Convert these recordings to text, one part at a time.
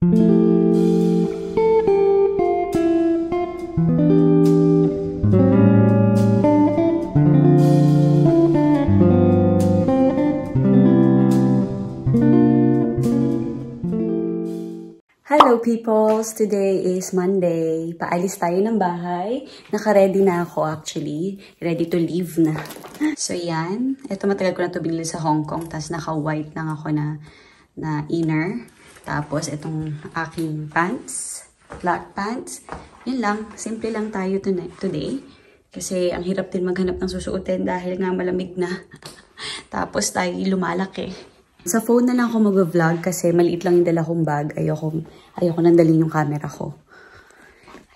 Hello peoples! Today is Monday. Paalis tayo ng bahay. Naka-ready na ako actually. Ready to leave na. So yan. Ito matagal ko na ito binili sa Hong Kong. Tapos naka-white lang ako na inner. Tapos itong aking pants. Black pants. Yun lang. Simple lang tayo today. Kasi ang hirap din maghanap ng susuotin dahil nga malamig na. Tapos tayo lumalaki. Sa phone na lang ako mag-vlog kasi maliit lang yung dala kong bag. Ayoko nang dalhin yung camera ko.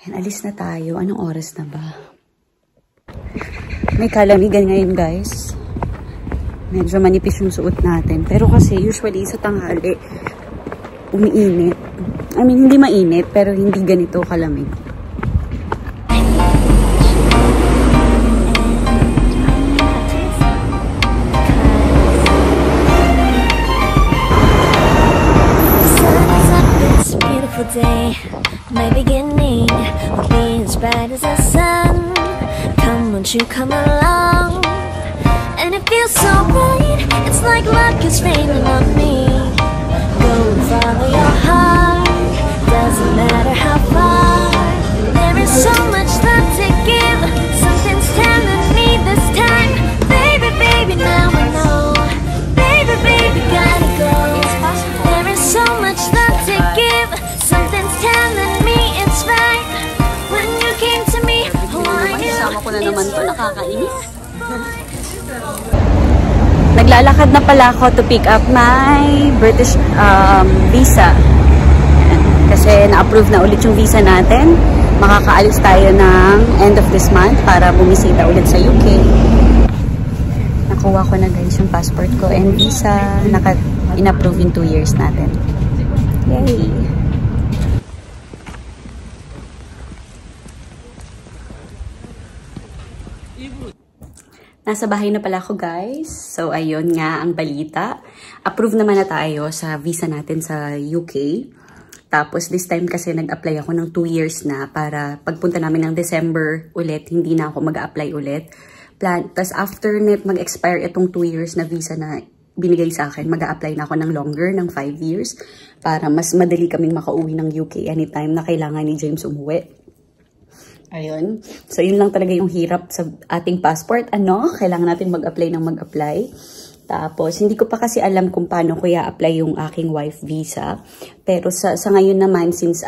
Ayan, alis na tayo. Anong oras na ba? May kalamigan ngayon, guys. Medyo manipis yung suot natin. Pero kasi usually sa tanghali, umiinit. I mean, hindi mainit, pero hindi ganito kalamig. Day, my beginning will be as bright as the sun. Come, won't you come along? And it feels so right. It's like luck is raining on me. Go and follow your heart. Doesn't matter how far. There is so much love to give. Something's telling me this time. Baby, baby, now I know. Baby, baby, gotta go. There is so much love to give. Something's telling me it's right. When you came to me, I knew Kasama ko na naman to, nakakainis. Naglalakad na pala ako to pick up my British visa. Kasi na-approve na ulit yung visa natin. Makakaalis tayo ng end of this month para bumisita ulit sa UK. Nakuha ko na guys yung passport ko and visa. In-approve in 2 years natin. Yay! Nasa bahay na pala ako guys. So ayun nga ang balita. Approve naman na tayo sa visa natin sa UK. Tapos this time kasi nag-apply ako ng 2 years na para pagpunta namin ng December ulit, hindi na ako mag-apply ulit. Tapos after net mag-expire itong 2 years na visa na binigay sa akin, mag-apply na ako ng longer, ng 5 years. Para mas madali kaming makauwi ng UK anytime na kailangan ni James umuwi. Ayun. So, yun lang talaga yung hirap sa ating passport. Kailangan natin mag-apply ng mag-apply. Tapos, hindi ko pa kasi alam kung paano ko i-apply yung aking wife visa. Pero sa ngayon naman, since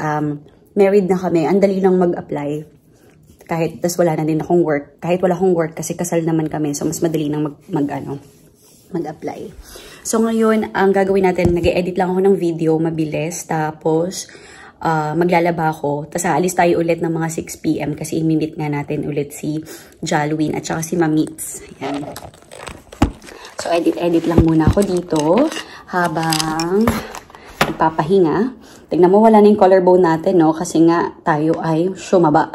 married na kami, ang dali lang mag-apply. Tas wala na din akong work. Kahit wala akong work kasi kasal naman kami. So, mas madali nang mag-apply. So, ngayon, ang gagawin natin, nag-edit lang ako ng video, mabilis. Tapos, maglalaba ako. Tapos aalis tayo ulit ng mga 6 PM kasi imimit nga natin ulit si Jalwin at saka si Mamits. Ayan. So, edit lang muna ako dito habang nagpapahinga. Tignan mo, wala na yung collarbone natin, no? Kasi nga, tayo ay sumaba.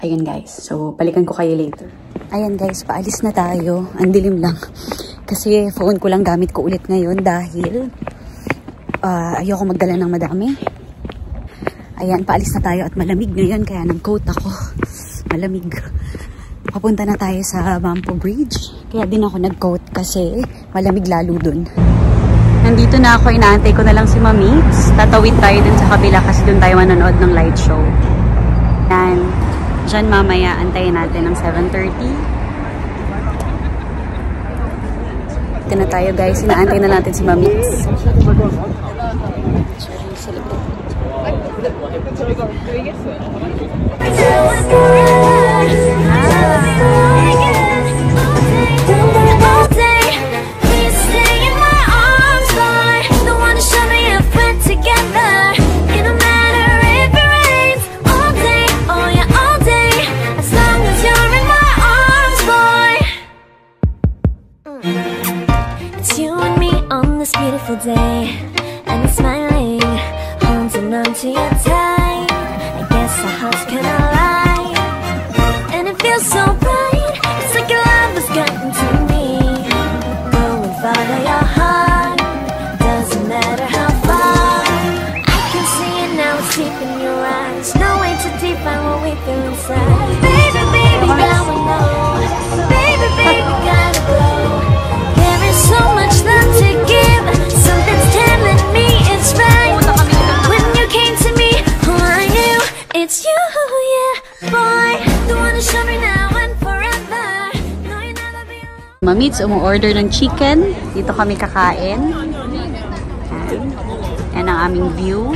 Ayan, guys. So, balikan ko kayo later. Ayan, guys. Paalis na tayo. Ang dilim lang. Kasi phone ko lang gamit ko ulit ngayon dahil ayoko magdala ng madami. Ayan, paalis na tayo at malamig ngayon kaya nag-coat ako. Malamig. Papunta na tayo sa Bampo Bridge. Kaya din ako nag-coat kasi malamig lalo dun. Nandito na ako, inaantay ko na lang si Mamits. Tatawid tayo dun sa kabila kasi dun tayo manonood ng light show. Yan. Diyan mamaya antayin natin ng 7:30. Ito na tayo guys, inaantay na natin si Mamits. Beautiful day, and you're smiling, holding on to your time. I guess our hearts can align, and it feels so bright. It's like your love has gotten to me. Go and follow your heart. Mamits, umu-order ng chicken. Dito kami kakain. Yan ang aming view.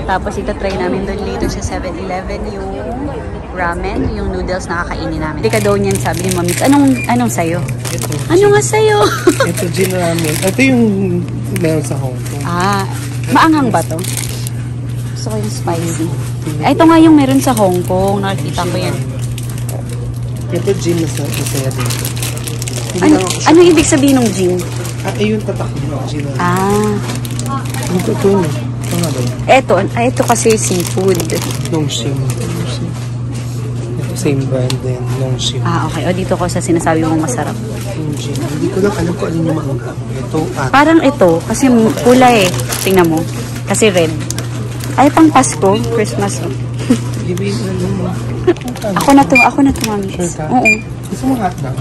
Tapos ito-try namin doon later sa 7-Eleven yung ramen, yung noodles na kakainin namin. Hindi ka daw niyan, sabi ni Mamits. Anong sayo? Ito. Ano nga sayo? Ito, gin ramen. Ito yung meron sa Hong Kong. Maanghang ba to? Gusto ko yung spicy. Ito nga yung meron sa Hong Kong. Nakikita ko yan. Ito gin na saya dito. Ano ibig sabihin ng gin? Yung tatak mo. Gin ramen. Ito na. Ito nga ba yun? Ito kasi seafood. Nongshim. Ito same brand din. Nongshim. Okay. O dito ko sa sinasabi mong masarap. Yung gin. Hindi ko lang alam kung alin yung maanghang. Ito parang ito. Kasi pula eh. Tingnan mo. Kasi red. Ay, pang Pasko. Christmas. Ibig mo. Ako na to, mami. Sure ka? Oo. Gusto mo hotdog?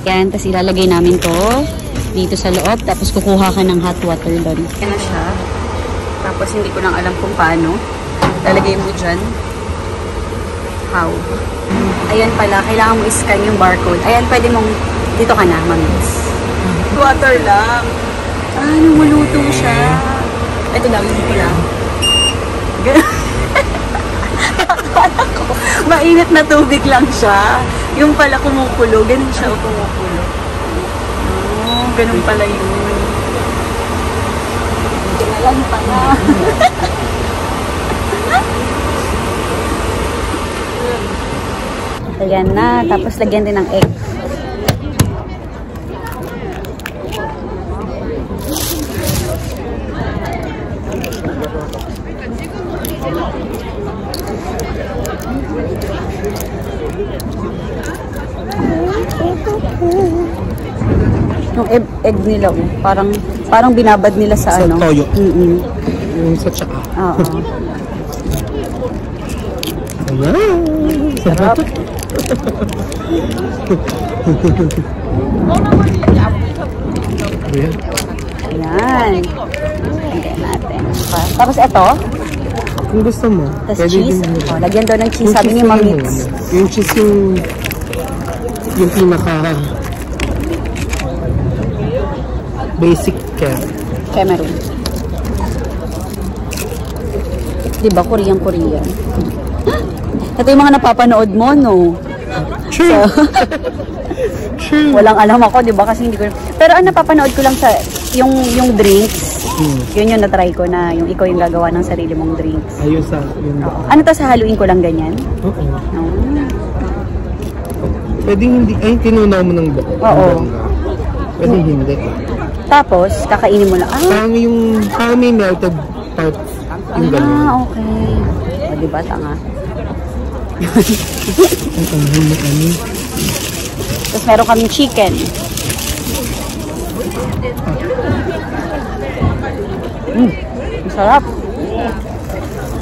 Yan, tapos ilalagay namin to dito sa loob. Tapos kukuha ka ng hot water doon. Yan na siya. Tapos hindi ko lang alam kung paano. Lalagay mo dyan. How? Ayan pala, kailangan mo i-scan yung barcode. Ayan, pwede mong, dito ka na, mamis. Water lang. Lumuluto siya. Ito daw, dito lang. Akala ko, mainit na tubig lang siya. Yung pala kumukulo, ganun siya kumukulo. Ganun pala yun. Alam pala. Ayan na. Tapos lagyan din ng egg. Yung egg nila, parang binabad nila sa ano. Toyo. Yung sa tsaka. Oo. Sarap. Ayan. Lagyan natin. Tapos ito. Kung gusto mo. Tapos cheese. Lagyan daw ng cheese. Sabi ni Mamits. Yung cheese yung pinaka basic Cameroon. Diba? Korean. Ito yung mga napapanood mo, no? True. True. Walang alam ako, diba? Kasi hindi ko... Pero ang napapanood ko lang sa... Yung drinks. Yun yung na-try ko na yung ikaw yung gagawa ng sarili mong drinks. Ayun sa... Ano to, sa haluin ko lang ganyan? Oo. Pwedeng hindi... Ay, tinunaw mo ng buo. Oo. Pwedeng hindi. Tapos, kakainin mo lang. Parang may melted part. Yung gano'n. Okay. O, diba, tanga? Tapos meron kaming chicken. Ang sarap.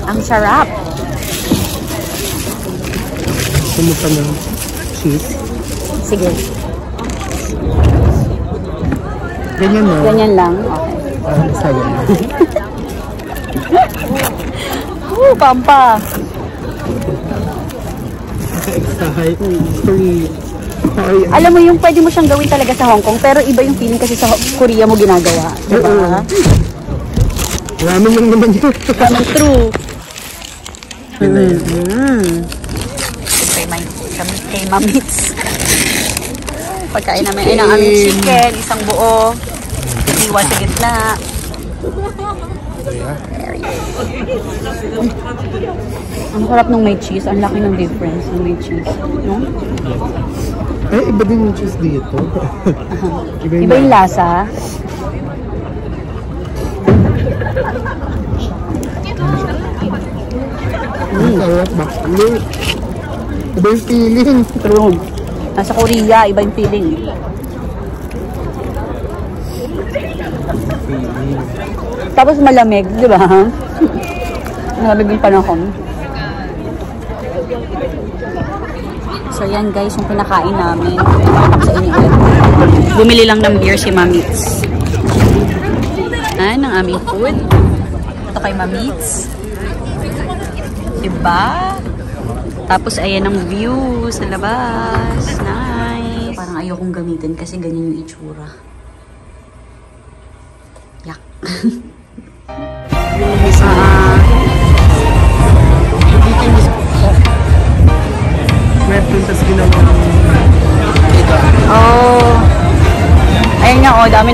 Ang sarap. Gusto mo pa ng cheese? Sige. Ganyan na. Ganyan lang. Okay. Parang sayo. Pampa. Alam mo yung pwede mo siyang gawin talaga sa Hong Kong, pero iba yung feeling kasi sa Korea mo ginagawa. Diba? Ramen lang naman yun. Ramen true. Kay Mamits. Pagkain namin ay ng aming chicken, isang buo. Iwan sa gitna. Ang sarap nung may cheese. Ang laki ng difference ng may cheese. No? Iba din yung cheese dito. Iba yung lasa. Sarap ba? Iba yung feeling. True. Nasa Korea, iba yung feeling. Tapos malamig, di ba? Malamig yung panahon. So yan guys, yung pinakain namin. Sa inyo ulit. Bumili lang ng beer si Mamits. Ang aming food. Ito kay Mamits. Diba? Tapos ayan ang view sa labas. Nice. Parang ang ayokong gamitin kasi ganyan yung itsura. Yak. Tapos ginawa oh. Ayun nga, oh, dami.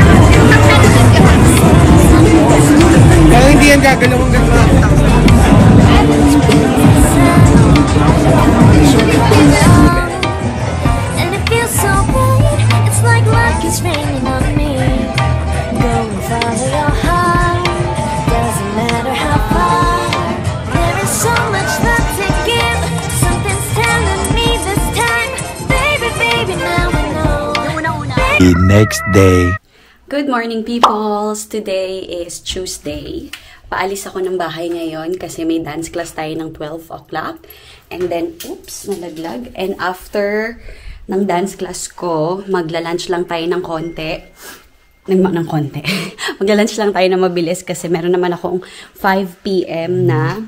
Pero hindi yan gagalawang gano'n. And it feels so bright, it's like luck is raining on me. Go and follow your heart, doesn't matter how far. There is so much love to give, something's telling me this time. Baby, baby, now I know. The next day. Good morning, peoples! Today is Tuesday. Paalis ako ng bahay ngayon kasi may dance class tayo ng 12 o'clock. And then, oops, nalaglag. And after ng dance class ko, magla-lunch lang tayo ng konti. Magla-lunch lang tayo na mabilis kasi meron naman akong 5 p.m. na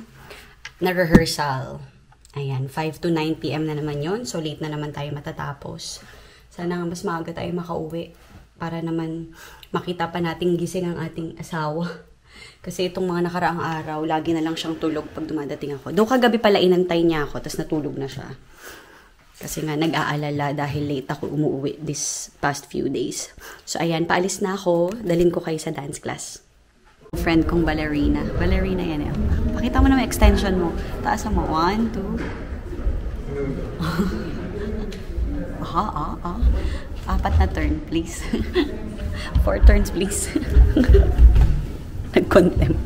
rehearsal. Ayan, 5 to 9 p.m. na naman yon. So, late na naman tayo matatapos. Sana nga mas maaga tayo makauwi para naman makita pa nating gising ang ating asawa. Kasi itong mga nakaraang araw, lagi na lang siyang tulog pag dumadating ako. Doon kagabi pala inantay niya ako, tapos natulog na siya. Kasi nga nag-aalala dahil late ako umuwi this past few days. So ayan, paalis na ako. Dalhin ko kayo sa dance class. Friend kong ballerina. Ballerina yan eh. Pakita mo naman extension mo. Taasan mo. 1, 2. Apat na turn, please. 4 turns, please. Nag-contempt.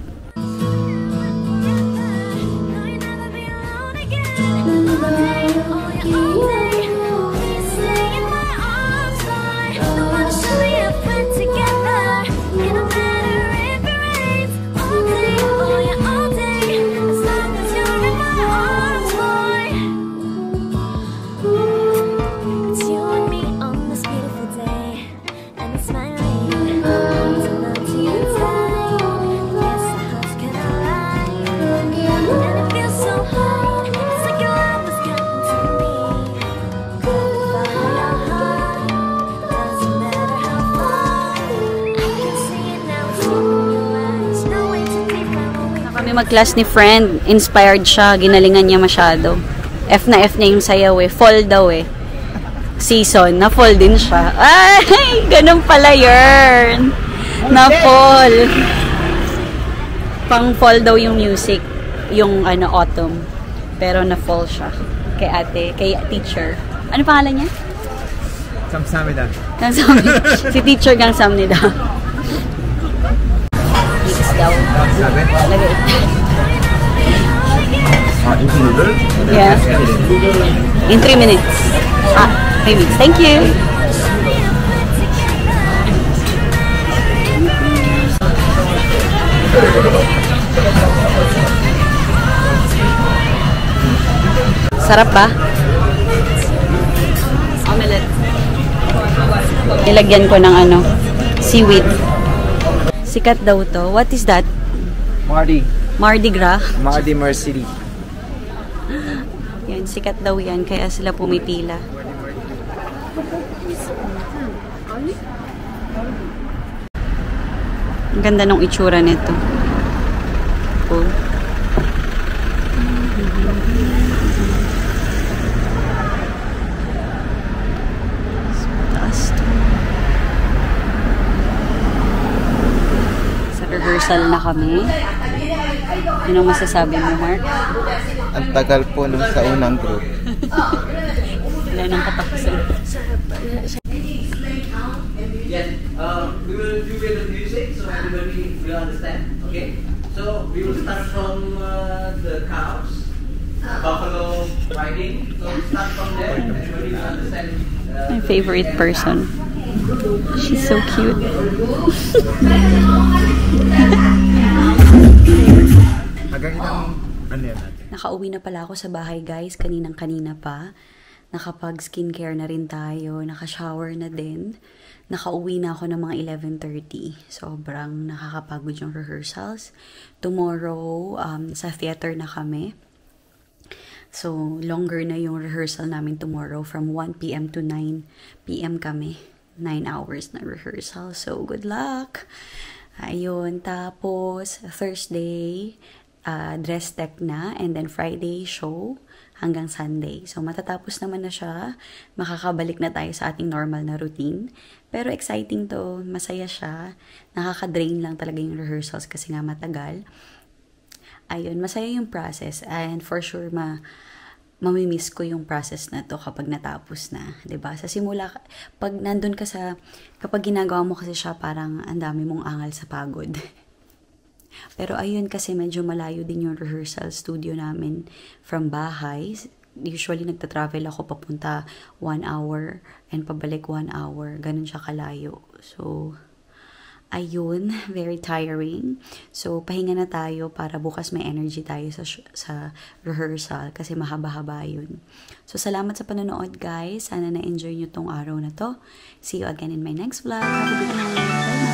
Mag-class ni friend, inspired siya, ginalingan niya masyado. F na F niya yung sayaw eh, fall daw eh. Season, na-fall din siya. Ay, ganun pala yun. Na-fall. Pang-fall daw yung music, yung ano, autumn. Pero na-fall siya. Kay ate, kay teacher. Ano pangalan niya? Gamsamnida. Gamsamnida. Si teacher Gamsamnida. Daw. Lagay. Yeah. In 3 minutes. 3 minutes. Thank you. Sarap ba? Omelette. Nilagyan ko ng ano, seaweed. Sikat daw to. What is that? Mardi. Mardi Gras? Mardi Mercedes. Yan, sikat daw yan. Kaya sila pumipila. Ang ganda ng itsura nito. Cool. Rehearsal na kami. Ano masasabi mo, Mark? Ang tagal po nung sa unang group. Wala nang katapusan. Yes, we will do with the music so everybody will understand. Okay, so we will start from the cows, buffalo riding. So start from there. Everybody will understand. My favorite person. She's so cute. Nakauwi na pala ako sa bahay, guys. Kaninang-kanina pa. Nakapag skincare na rin tayo. Naka-shower na din. Nakauwi na ako ng mga 11:30. Sobrang nakakapagod yung rehearsals. Tomorrow, sa theater na kami. So, longer na yung rehearsal namin tomorrow from 1 p.m. to 9 p.m. kami. 9 hours na rehearsal. So, good luck! Ayun. Tapos, Thursday, dress tech na. And then, Friday, show hanggang Sunday. So, matatapos naman na siya. Makakabalik na tayo sa ating normal na routine. Pero exciting to. Masaya siya. Nakaka-drain lang talaga yung rehearsals kasi nga matagal. Ayun, masaya yung process. And for sure, mamimiss ko yung process na to kapag natapos na. 'Di ba? Sa simula, pag nandun ka kapag ginagawa mo kasi siya, parang ang dami mong angal sa pagod. Pero ayun, kasi medyo malayo din yung rehearsal studio namin from bahay. Usually, nagta-travel ako papunta 1 hour and pabalik 1 hour. Ganun siya kalayo. So, ayun, very tiring. So, pahinga na tayo para bukas may energy tayo sa rehearsal kasi mahaba-haba yun. So, salamat sa panonood, guys. Sana na-enjoy nyo tong araw na to. See you again in my next vlog. Have a good night. Bye!